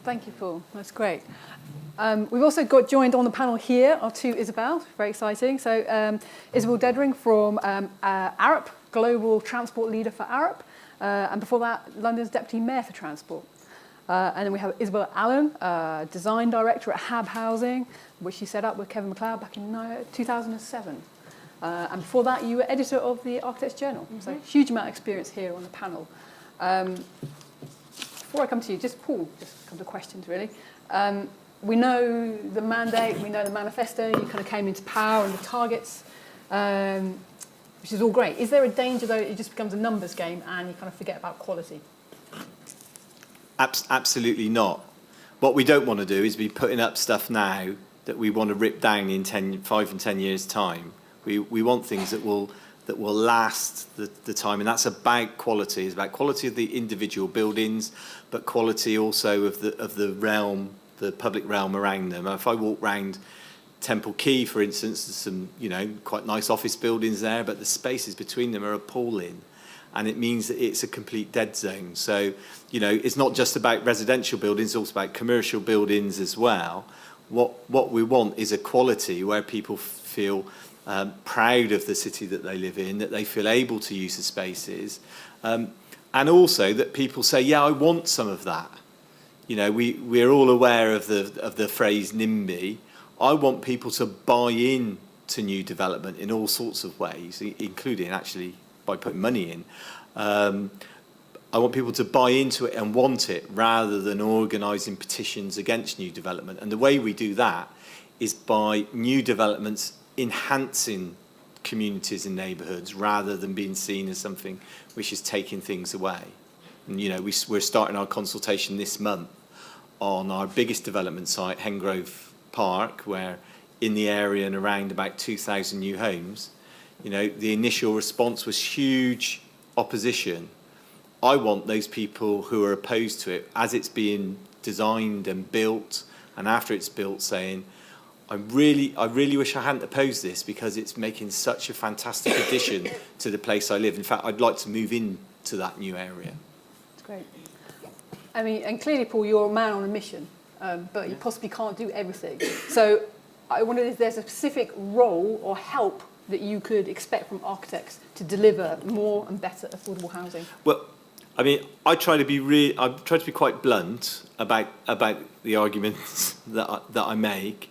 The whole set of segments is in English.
Thank you, Paul. That's great. We've also got joined on the panel here are two Isabels, very exciting. So Isabel Dedring from Arup, Global Transport Leader for Arup, and before that, London's Deputy Mayor for Transport. And then we have Isabel Allen, Design Director at HAB Housing, which she set up with Kevin McLeod back in 2007. And before that, you were editor of the Architects Journal. So huge amount of experience here on the panel. Before I come to you, just Paul, just a couple of questions really. We know the mandate, we know the manifesto, you kind of came into power and the targets, which is all great. Is there a danger though it just becomes a numbers game and you kind of forget about quality? Absolutely not. What we don't want to do is be putting up stuff now that we want to rip down in 5 and 10 years' time. We want things that will last the time, and that's about quality. It's about quality of the individual buildings, but quality also of the realm, the public realm around them. If I walk round Temple Quay, for instance, there's some quite nice office buildings there, but the spaces between them are appalling, and it means that it's a complete dead zone. So it's not just about residential buildings; it's also about commercial buildings as well. What we want is a quality where people feel proud of the city that they live in, that they feel able to use the spaces, and also that people say, yeah, I want some of that. We're all aware of the phrase NIMBY. I want people to buy in to new development in all sorts of ways, including actually by putting money in. I want people to buy into it and want it rather than organising petitions against new development. And the way we do that is by new developments enhancing communities and neighbourhoods rather than being seen as something which is taking things away. And, we're starting our consultation this month on our biggest development site, Hengrove Park, where in the area and around about 2,000 new homes, the initial response was huge opposition. I want those people who are opposed to it, as it's being designed and built, and after it's built, saying, I really wish I hadn't opposed this because it's making such a fantastic addition to the place I live. In fact, I'd like to move into that new area. That's great. I mean, and clearly, Paul, you're a man on a mission, but you possibly can't do everything. So I wondered if there's a specific role or help that you could expect from architects to deliver more and better affordable housing. Well, I mean, I try to be quite blunt about the arguments that I make.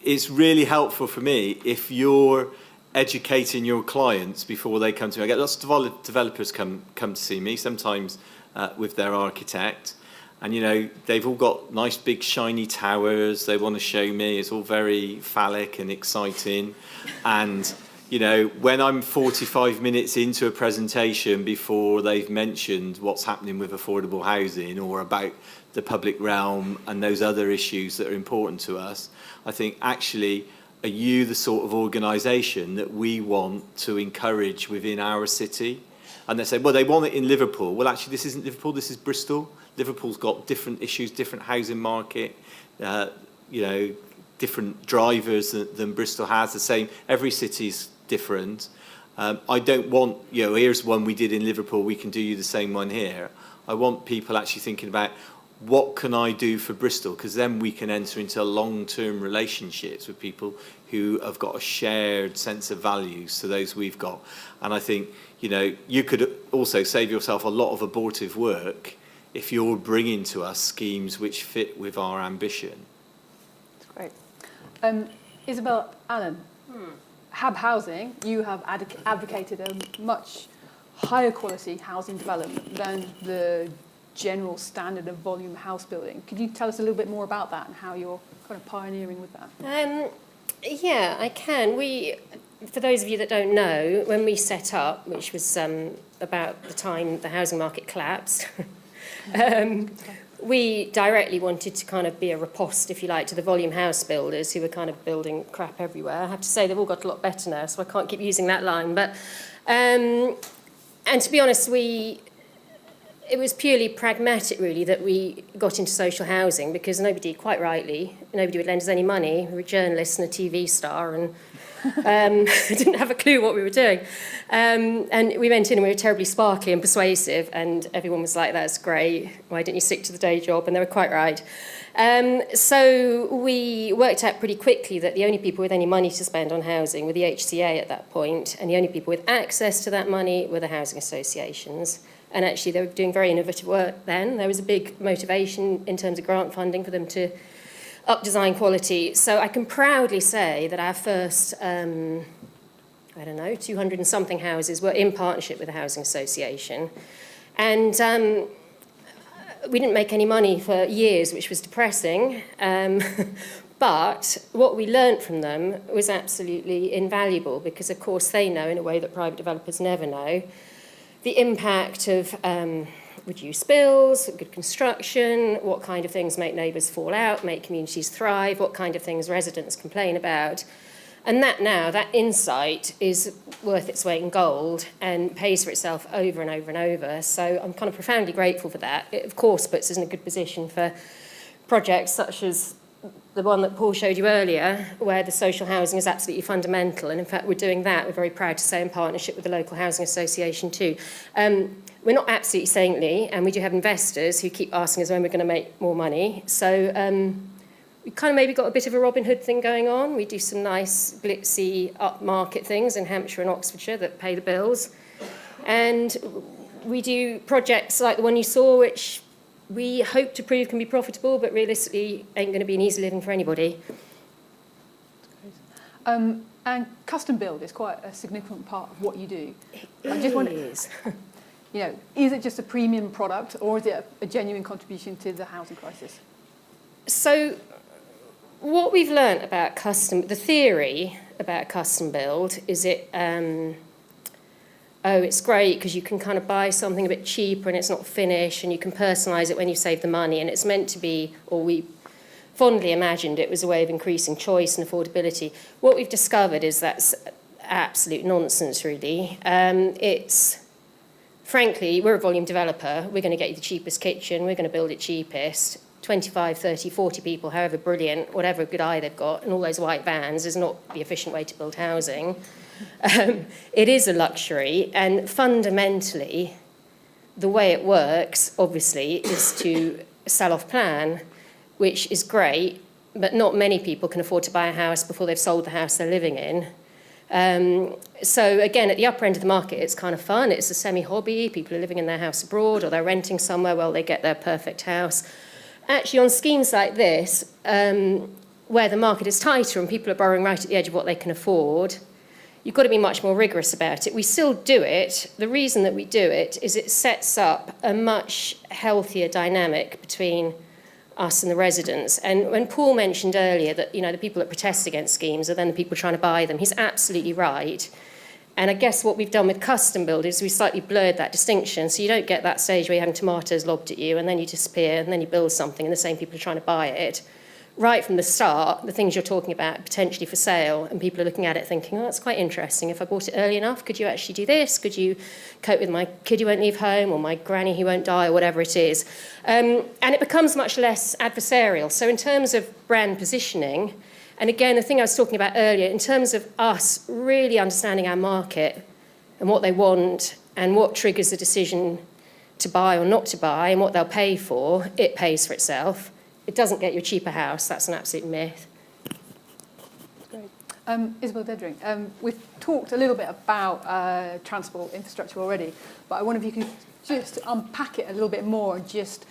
It's really helpful for me if you're educating your clients before they come to me. I get lots of developers come to see me, sometimes with their architect, and they've all got nice big shiny towers they want to show me. It's all very phallic and exciting, and when I'm 45 minutes into a presentation before they've mentioned what's happening with affordable housing or about the public realm and those other issues that are important to us, I think, actually, are you the sort of organisation that we want to encourage within our city? And they say, well, they want it in Liverpool. Well, actually, this isn't Liverpool, this is Bristol. Liverpool's got different issues, different housing market, different drivers than Bristol has. The same, every city's different. I don't want, here's one we did in Liverpool, we can do you the same one here. I want people actually thinking about, what can I do for Bristol? Because then we can enter into long-term relationships with people who have got a shared sense of values to those we've got. And I think, you could also save yourself a lot of abortive work if you're bringing to us schemes which fit with our ambition. That's great. Isabel Allen, HAB Housing, you have advocated a much higher quality housing development than the general standard of volume house building. Could you tell us a little bit more about that and how you're kind of pioneering with that? Yeah, I can. For those of you that don't know, when we set up, which was about the time the housing market collapsed, we directly wanted to kind of be a riposte, if you like, to the volume house builders who were kind of building crap everywhere. I have to say they've all got a lot better now, so I can't keep using that line. But and to be honest, it was purely pragmatic, really, that we got into social housing because nobody would lend us any money. We were journalists and a TV star, and Didn't have a clue what we were doing. And we went in and we were terribly sparkly and persuasive, and everyone was like, that's great, why didn't you stick to the day job? And they were quite right. So we worked out pretty quickly that the only people with any money to spend on housing were the HCA at that point, and the only people with access to that money were the housing associations. And actually they were doing very innovative work then. There was a big motivation in terms of grant funding for them to up design quality. So I can proudly say that our first, 200 and something houses were in partnership with the Housing Association. And we didn't make any money for years, which was depressing. But what we learnt from them was absolutely invaluable, because of course they know, in a way that private developers never know, the impact of reduced bills, good construction, what kind of things make neighbours fall out, make communities thrive, what kind of things residents complain about. And that insight is worth its weight in gold and pays for itself over and over and over. So I'm kind of profoundly grateful for that. It, of course, puts us in a good position for projects such as the one that Paul showed you earlier, where the social housing is absolutely fundamental. And in fact, we're doing that, we're very proud to say, in partnership with the local housing association too. We're not absolutely saintly, and we do have investors who keep asking us when we're going to make more money. So we kind of maybe got a bit of a Robin Hood thing going on. We do some nice glitzy upmarket things in Hampshire and Oxfordshire that pay the bills. And we do projects like the one you saw, which we hope to prove can be profitable, but realistically ain't going to be an easy living for anybody. And custom build is quite a significant part of what you do. It just wonder, is. Is it just a premium product, or is it a genuine contribution to the housing crisis? So what we've learnt about the theory about custom build is it's great because you can kind of buy something a bit cheaper and it's not finished, and you can personalise it when you save the money, and it's meant to be, or we fondly imagined it was a way of increasing choice and affordability. What we've discovered is that's absolute nonsense, really. Frankly, we're a volume developer. We're going to get you the cheapest kitchen. We're going to build it cheapest. 25, 30, 40 people, however brilliant, whatever good eye they've got, and all those white vans is not the efficient way to build housing. It is a luxury, and fundamentally, the way it works, obviously, is to sell off plan, which is great, but not many people can afford to buy a house before they've sold the house they're living in. So again, at the upper end of the market, it's kind of fun. It's a semi-hobby. People are living in their house abroad, or they're renting somewhere while they get their perfect house. Actually, on schemes like this, where the market is tighter and people are borrowing right at the edge of what they can afford, you've got to be much more rigorous about it. We still do it. The reason that we do it is it sets up a much healthier dynamic between us and the residents. And when Paul mentioned earlier that, the people that protest against schemes are then the people trying to buy them, he's absolutely right. And I guess what we've done with custom build is we slightly blurred that distinction, so you don't get that stage where you're having tomatoes lobbed at you and then you disappear and then you build something and the same people are trying to buy it. Right from the start, the things you're talking about potentially for sale, and people are looking at it thinking, oh, that's quite interesting. If I bought it early enough, could you actually do this? Could you cope with my kid who won't leave home, or my granny who won't die, or whatever it is? And it becomes much less adversarial. So in terms of brand positioning, and again, the thing I was talking about earlier, in terms of us really understanding our market and what they want and what triggers the decision to buy or not to buy and what they'll pay for, it pays for itself. It doesn't get you a cheaper house. That's an absolute myth. Great. Isabel Dedring, we've talked a little bit about transport infrastructure already, but I wonder if you could just unpack it a little bit more and just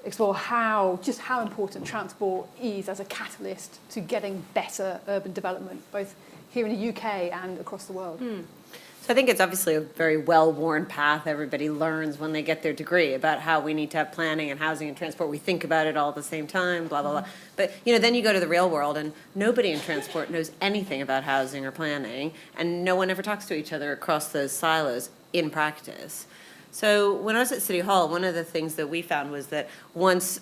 explore how important transport is as a catalyst to getting better urban development, both here in the UK and across the world. So I think it's obviously a very well-worn path. Everybody learns when they get their degree about how we need to have planning and housing and transport. We think about it all at the same time, blah, blah, blah. But, then you go to the real world and nobody in transport knows anything about housing or planning, and no one ever talks to each other across those silos in practice. So when I was at City Hall, one of the things that we found was that once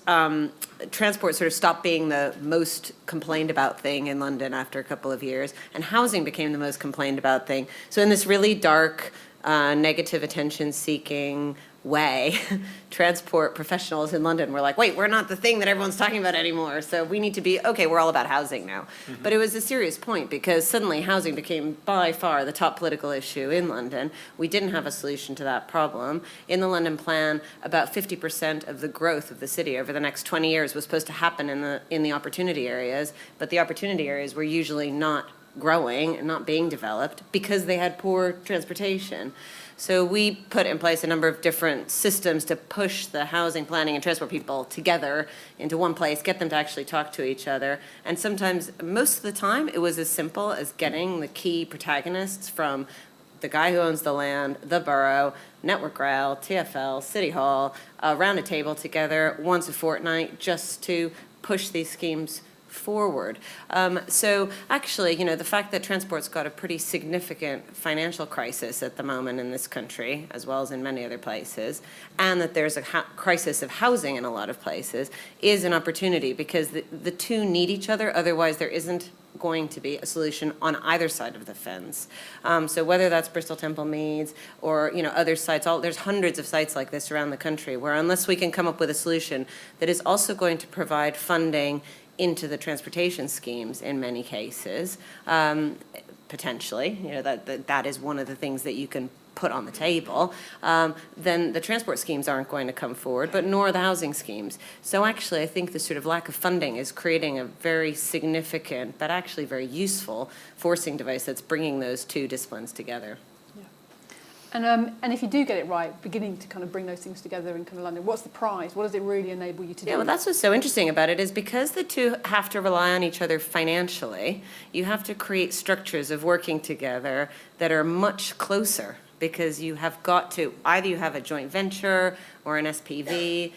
transport sort of stopped being the most complained about thing in London after a couple of years, and housing became the most complained about thing. So in this really dark, negative attention-seeking, way, transport professionals in London were like, wait, we're not the thing that everyone's talking about anymore. So we need to be, okay, we're all about housing now. But it was a serious point because suddenly housing became by far the top political issue in London. We didn't have a solution to that problem. In the London plan, about 50% of the growth of the city over the next 20 years was supposed to happen in the opportunity areas, but the opportunity areas were usually not growing and not being developed because they had poor transportation. So we put in place a number of different systems to push the housing, planning, and transport people together into one place, get them to actually talk to each other. And sometimes, most of the time, it was as simple as getting the key protagonists from the guy who owns the land, the borough, Network Rail, TfL, City Hall, around a table together once a fortnight just to push these schemes forward. So actually, the fact that transport's got a pretty significant financial crisis at the moment in this country, as well as in many other places, and that there's a crisis of housing in a lot of places, is an opportunity because the two need each other. Otherwise, there isn't going to be a solution on either side of the fence. So whether that's Bristol Temple Meads or other sites, there's hundreds of sites like this around the country where unless we can come up with a solution that is also going to provide funding into the transportation schemes in many cases, potentially, that is one of the things that you can put on the table, then the transport schemes aren't going to come forward, but nor the housing schemes. So actually, I think the sort of lack of funding is creating a very significant, but actually very useful forcing device that's bringing those two disciplines together. And if you do get it right, beginning to kind of bring those things together in kind of London, what's the prize? What does it really enable you to do? Yeah, well, that's what's so interesting about it is because the two have to rely on each other financially, you have to create structures of working together that are much closer because you have got to, either you have a joint venture or an SPV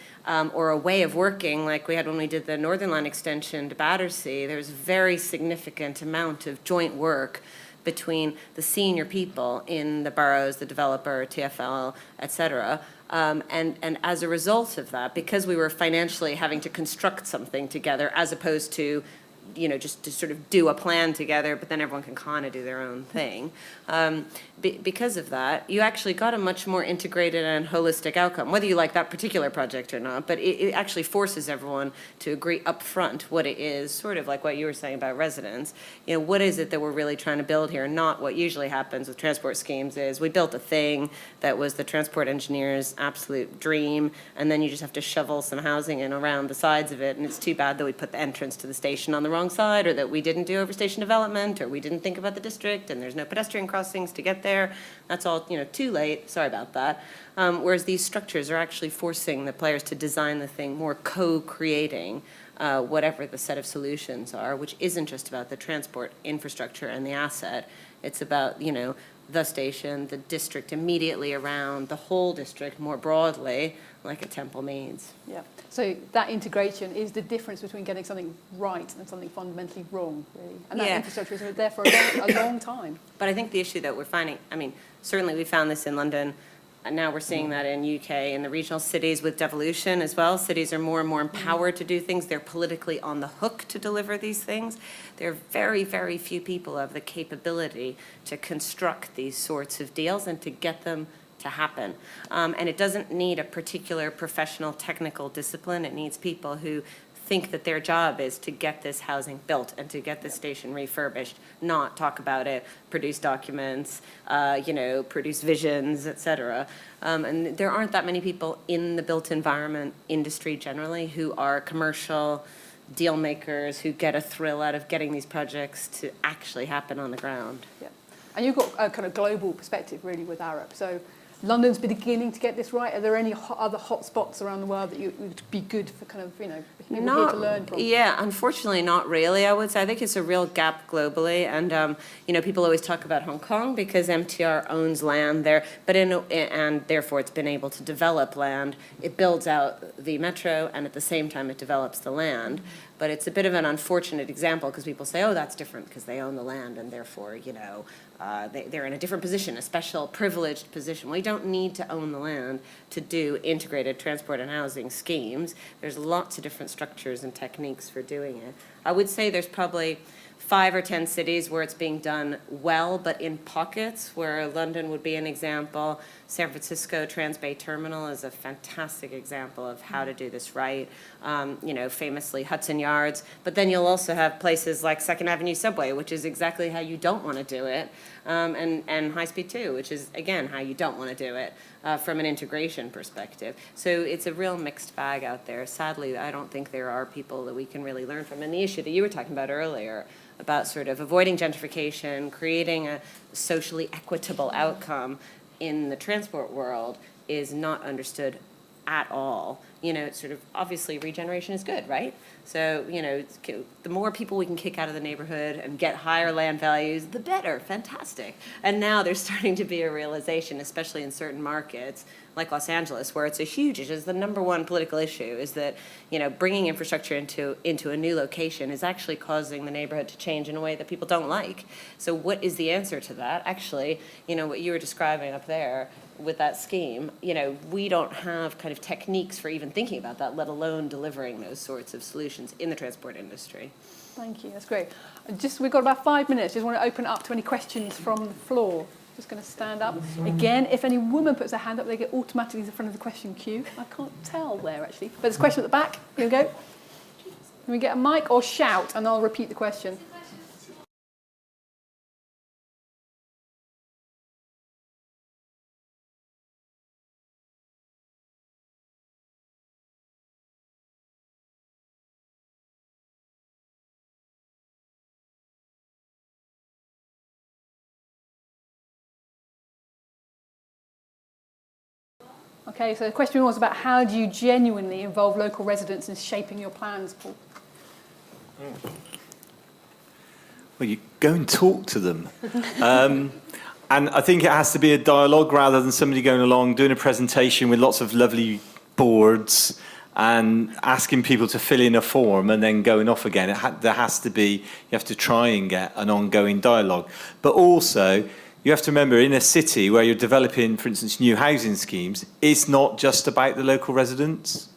or a way of working like we had when we did the Northern Line extension to Battersea. There's a very significant amount of joint work between the senior people in the boroughs, the developer, TfL, et cetera. And as a result of that, because we were financially having to construct something together as opposed to just to sort of do a plan together, but then everyone can kind of do their own thing. Because of that, you actually got a much more integrated and holistic outcome, whether you like that particular project or not, but it actually forces everyone to agree up front what it is, sort of like what you were saying about residents. What is it that we're really trying to build here? Not what usually happens with transport schemes is we built a thing that was the transport engineer's absolute dream, and then you just have to shovel some housing in around the sides of it, and it's too bad that we put the entrance to the station on the wrong side, or that we didn't do overstation development, or we didn't think about the district, and there's no pedestrian crossings to get there. That's all, too late. Sorry about that. Whereas these structures are actually forcing the players to design the thing more co-creating whatever the set of solutions are, which isn't just about the transport infrastructure and the asset. It's about, the station, the district immediately around, the whole district more broadly, like a Temple Meads. Yeah. So that integration is the difference between getting something right and something fundamentally wrong, really. And that infrastructure is there for a long time. But I think the issue that we're finding, certainly we found this in London, and now we're seeing that in UK, in the regional cities with devolution as well. Cities are more and more empowered to do things. They're politically on the hook to deliver these things. There are very, very few people who have the capability to construct these sorts of deals and to get them to happen. And it doesn't need a particular professional technical discipline. It needs people who think that their job is to get this housing built and to get this station refurbished, not talk about it, produce documents, produce visions, et cetera. And there aren't that many people in the built environment industry generally who are commercial deal makers who get a thrill out of getting these projects to actually happen on the ground. Yeah. And you've got a kind of global perspective really with Arup. So London's beginning to get this right. Are there any other hot spots around the world that would be good for kind of, people here to learn from? Yeah, unfortunately not really, I would say. I think it's a real gap globally. And, people always talk about Hong Kong because MTR owns land there, but and therefore it's been able to develop land. It builds out the metro and at the same time it develops the land. But it's a bit of an unfortunate example because people say, oh, that's different because they own the land and therefore, they're in a different position, a special privileged position. We don't need to own the land to do integrated transport and housing schemes. There's lots of different structures and techniques for doing it. I would say there's probably 5 or 10 cities where it's being done well, but in pockets, where London would be an example. San Francisco Transbay Terminal is a fantastic example of how to do this right. You know, famously Hudson Yards, but then you'll also have places like 2nd Avenue Subway, which is exactly how you don't want to do it, and High Speed 2, which is, again, how you don't want to do it from an integration perspective. So it's a real mixed bag out there. Sadly, I don't think there are people that we can really learn from. And the issue that you were talking about earlier, about sort of avoiding gentrification, creating a socially equitable outcome in the transport world, is not understood at all. You know, it's sort of, obviously regeneration is good, right? So, you know, the more people we can kick out of the neighborhood and get higher land values, the better, fantastic. And now there's starting to be a realization, especially in certain markets, like Los Angeles, where it's a huge issue, it's the #1 political issue, is that, you know, bringing infrastructure into a new location is actually causing the neighborhood to change in a way that people don't like. So what is the answer to that? Actually, you know, what you were describing up there with that scheme, you know, we don't have kind of techniques for even thinking about that, let alone delivering those sorts of solutions in the transport industry. Thank you, that's great. We've got about 5 minutes. Just want to open it up to any questions from the floor. Just going to stand up. Again, if any woman puts their hand up, they get automatically to the front of the question queue. I can't tell there, actually. But there's a question at the back. Here we go. Can we get a mic or shout, and I'll repeat the question. Okay, so the question was about how do you genuinely involve local residents in shaping your plans, Paul? Well, you go and talk to them. And I think it has to be a dialogue rather than somebody going along, doing a presentation with lots of lovely boards and asking people to fill in a form and then going off again. There has to be, you have to try and get an ongoing dialogue. But also, you have to remember, in a city where you're developing, for instance, new housing schemes, it's not just about the local residents.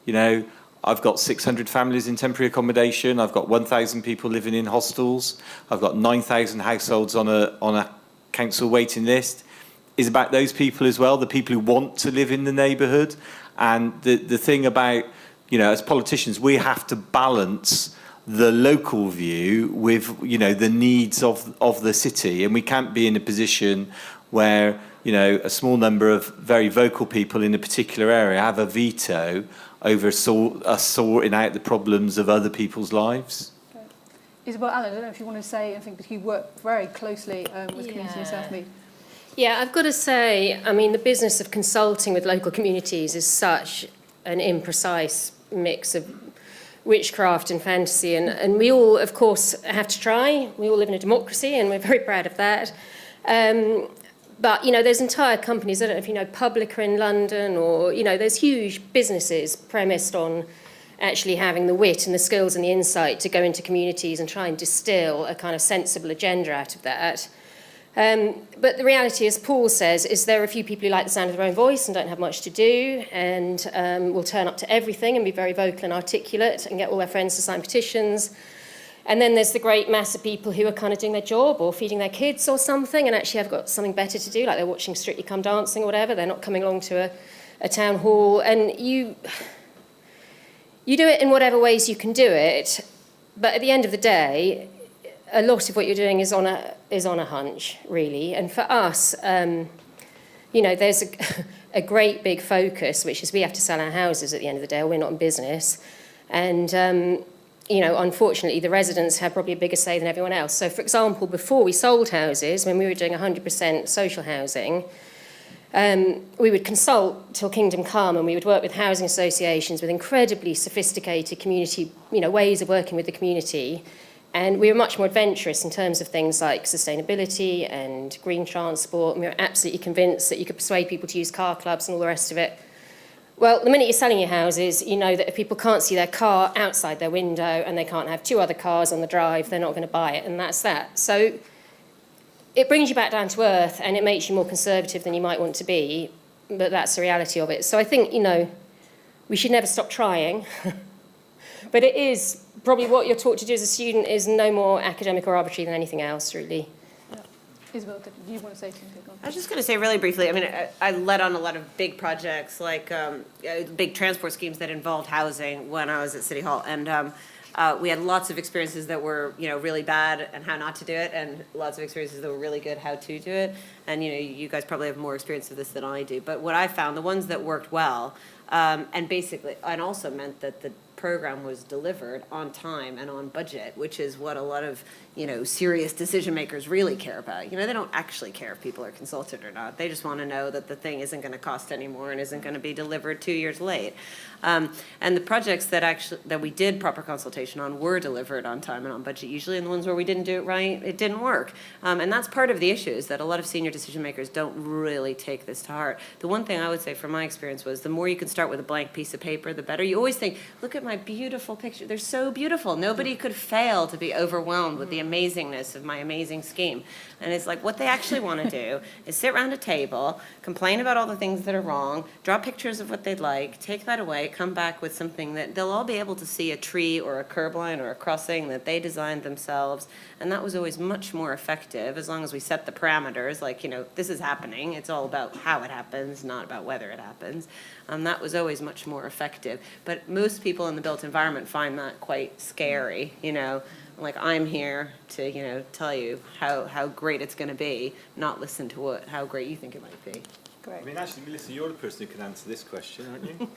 You know, I've got 600 families in temporary accommodation. I've got 1,000 people living in hostels. I've got 9,000 households on a council waiting list. It's about those people as well, the people who want to live in the neighbourhood. And the thing about, you know, as politicians, we have to balance the local view with, you know, the needs of the city, and we can't be in a position where, you know, a small number of very vocal people in a particular area have a veto over us sorting out the problems of other people's lives. Okay. Isabel Allen, I don't know if you want to say anything, because you work very closely with community in Southmead. Yeah, I've got to say, I mean, the business of consulting with local communities is such an imprecise mix of witchcraft and fantasy, and we all, of course, have to try. We all live in a democracy, and we're very proud of that. But, you know, there's entire companies, I don't know if you know Publica in London, or, you know, there's huge businesses premised on actually having the wit and the skills and the insight to go into communities and try and distill a kind of sensible agenda out of that. But the reality, as Paul says, is there are a few people who like the sound of their own voice and don't have much to do, and will turn up to everything and be very vocal and articulate and get all their friends to sign petitions. And then there's the great mass of people who are kind of doing their job or feeding their kids or something and actually have got something better to do, like they're watching Strictly Come Dancing or whatever. They're not coming along to a town hall. And you do it in whatever ways you can do it, but at the end of the day, a lot of what you're doing is on a hunch, really. And for us, you know, there's a great big focus, which is we have to sell our houses at the end of the day, or we're not in business. And, you know, unfortunately, the residents have probably a bigger say than everyone else. So, for example, before we sold houses, when we were doing 100% social housing, we would consult till kingdom come, and we would work with housing associations with incredibly sophisticated community, you know, ways of working with the community. And we were much more adventurous in terms of things like sustainability and green transport. And we were absolutely convinced that you could persuade people to use car clubs and all the rest of it. Well, the minute you're selling your houses, you know that if people can't see their car outside their window and they can't have two other cars on the drive, they're not going to buy it, and that's that. So it brings you back down to earth, and it makes you more conservative than you might want to be, but that's the reality of it. So I think, you know, we should never stop trying. But it is probably what you're taught to do as a student is no more academic or arbitrary than anything else, really. Isabel, do you want to say something? I was just going to say really briefly, I mean, I led on a lot of big projects, like big transport schemes that involved housing when I was at City Hall. And we had lots of experiences that were, really bad and how not to do it, and lots of experiences that were really good how to do it. And, you guys probably have more experience of this than I do. But what I found, the ones that worked well, and also meant that the program was delivered on time and on budget, which is what a lot of, serious decision makers really care about. They don't actually care if people are consulted or not. They just want to know that the thing isn't going to cost any more and isn't going to be delivered 2 years late. And the projects that we did proper consultation on were delivered on time and on budget usually, and the ones where we didn't do it right, it didn't work. And that's part of the issue, is that a lot of senior decision makers don't really take this to heart. The one thing I would say from my experience was the more you can start with a blank piece of paper, the better. You always think, look at my beautiful picture. They're so beautiful. Nobody could fail to be overwhelmed with the amazingness of my amazing scheme. And it's like what they actually want to do is sit around a table, complain about all the things that are wrong, draw pictures of what they'd like, take that away, come back with something that they'll all be able to see, a tree or a curb line or a crossing that they designed themselves. And that was always much more effective as long as we set the parameters, like, this is happening. It's all about how it happens, not about whether it happens. That was always much more effective. But most people in the built environment find that quite scary, Like, I'm here to, tell you how great it's going to be, not listen to how great you think it might be. Great. I mean, actually, Melissa, you're the person who can answer this question, aren't you?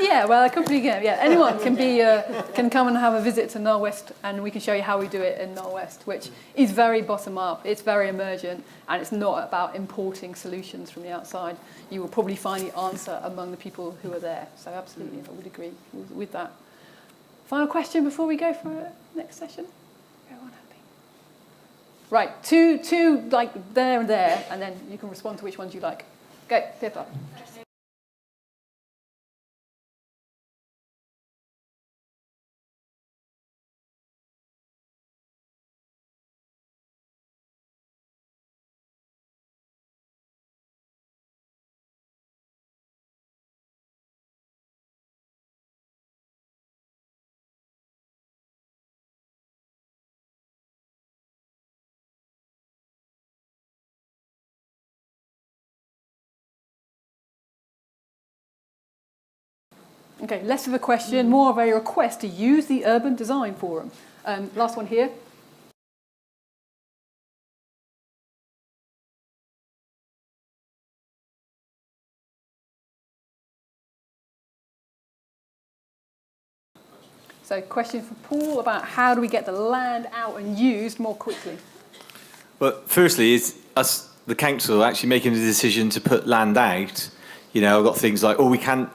Yeah, well, I completely get it. Yeah, anyone can come and have a visit to Knoll West, and we can show you how we do it in Knoll West, which is very bottom up. It's very emergent, and it's not about importing solutions from the outside. You will probably find the answer among the people who are there. So absolutely, I would agree with that. Final question before we go for the next session. Everyone happy? Right, two like there and there, and then you can respond to which ones you like. Go, Pippa. Okay, less of a question, more of a request to use the Urban Design Forum. Last one here. So question for Paul about how do we get the land out and used more quickly? Well, firstly, it's us, the council, actually making the decision to put land out. I've got things like, we can't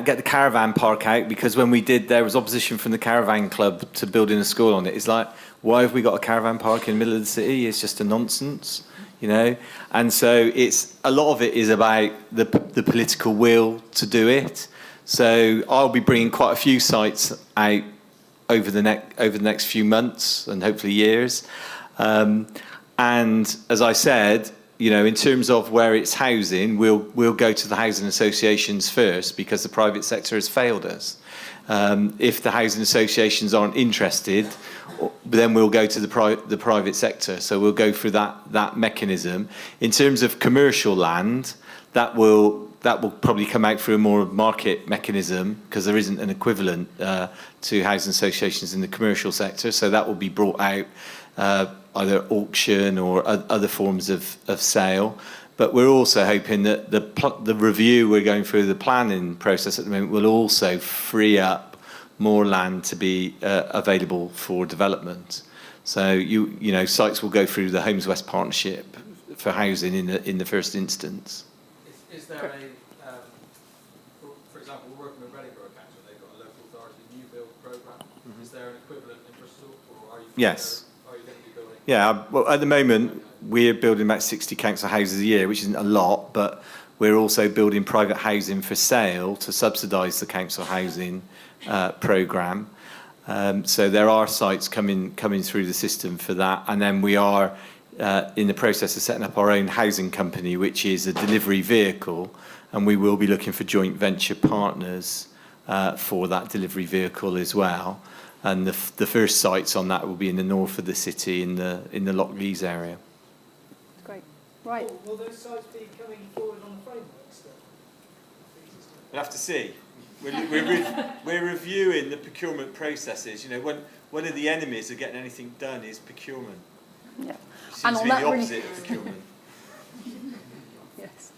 get the caravan park out because when we did, there was opposition from the caravan club to building a school on it. It's like, why have we got a caravan park in the middle of the city? It's just a nonsense, And so a lot of it is about the political will to do it. So I'll be bringing quite a few sites out over the next few months and hopefully years. And as I said, in terms of where it's housing, we'll go to the housing associations first because the private sector has failed us. If the housing associations aren't interested, then we'll go to the private sector. So we'll go through that mechanism. In terms of commercial land, that will probably come out through a more market mechanism because there isn't an equivalent to housing associations in the commercial sector. So that will be brought out either auction or other forms of sale. But we're also hoping that the review we're going through, the planning process at the moment, will also free up more land to be available for development. So sites will go through the Homes West Partnership for housing in the first instance. Is there for example, we're working with Reading Borough Council, they've got a local authority new build programme. Mm-hmm. Is there an equivalent in Bristol, or are you? Yes. Are you going to be building? Yeah, well, at the moment, we're building about 60 council houses a year, which isn't a lot, but we're also building private housing for sale to subsidise the council housing programme. So there are sites coming through the system for that, and then we are in the process of setting up our own housing company, which is a delivery vehicle, and we will be looking for joint venture partners for that delivery vehicle as well. And the first sites on that will be in the north of the city, in the Lockleys area. Great. Right. Will those sites be coming forward on the framework still? We'll have to see. We're reviewing the procurement processes. You know, one of the enemies of getting anything done is procurement. Yeah. It seems And to on be that the really- opposite of procurement. Yes.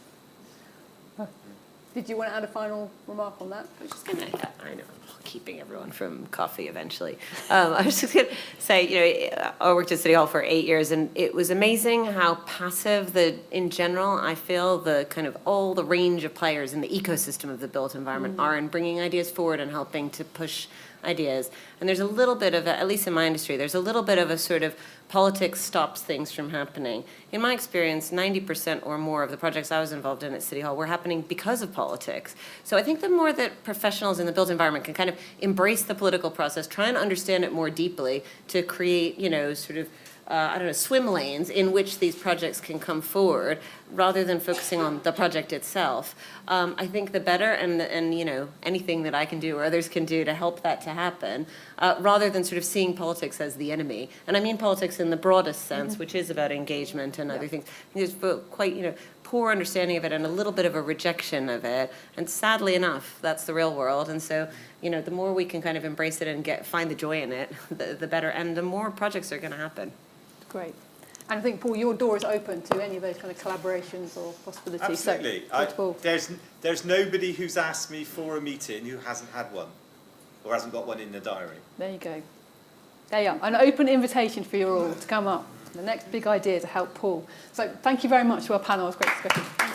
Did you want to add a final remark on that? I'm just gonna, I know, I'm keeping everyone from coffee eventually. I was just gonna say, you know, I worked at City Hall for 8 years, and it was amazing how passive in general, I feel the kind of all the range of players in the ecosystem of the built environment are in bringing ideas forward and helping to push ideas. And there's a little bit of, at least in my industry, there's a little bit of a sort of politics stops things from happening. In my experience, 90% or more of the projects I was involved in at City Hall were happening because of politics. So I think the more that professionals in the built environment can kind of embrace the political process, try and understand it more deeply to create, you know, sort of, I don't know, swim lanes in which these projects can come forward, rather than focusing on the project itself. I think the better, and you know, anything that I can do or others can do to help that to happen, rather than sort of seeing politics as the enemy. And I mean politics in the broadest sense, which is about engagement and other things. There's quite, you know, poor understanding of it and a little bit of a rejection of it. And sadly enough, that's the real world. And so, you know, the more we can kind of embrace it and find the joy in it, the better, and the more projects are going to happen. Great. And I think, Paul, your door is open to any of those kind of collaborations or possibilities. Absolutely. So, Paul. There's nobody who's asked me for a meeting who hasn't had one or hasn't got one in the diary. There you go. There you are. An open invitation for you all to come up. The next big idea to help Paul. So thank you very much to our panel. It was a great discussion.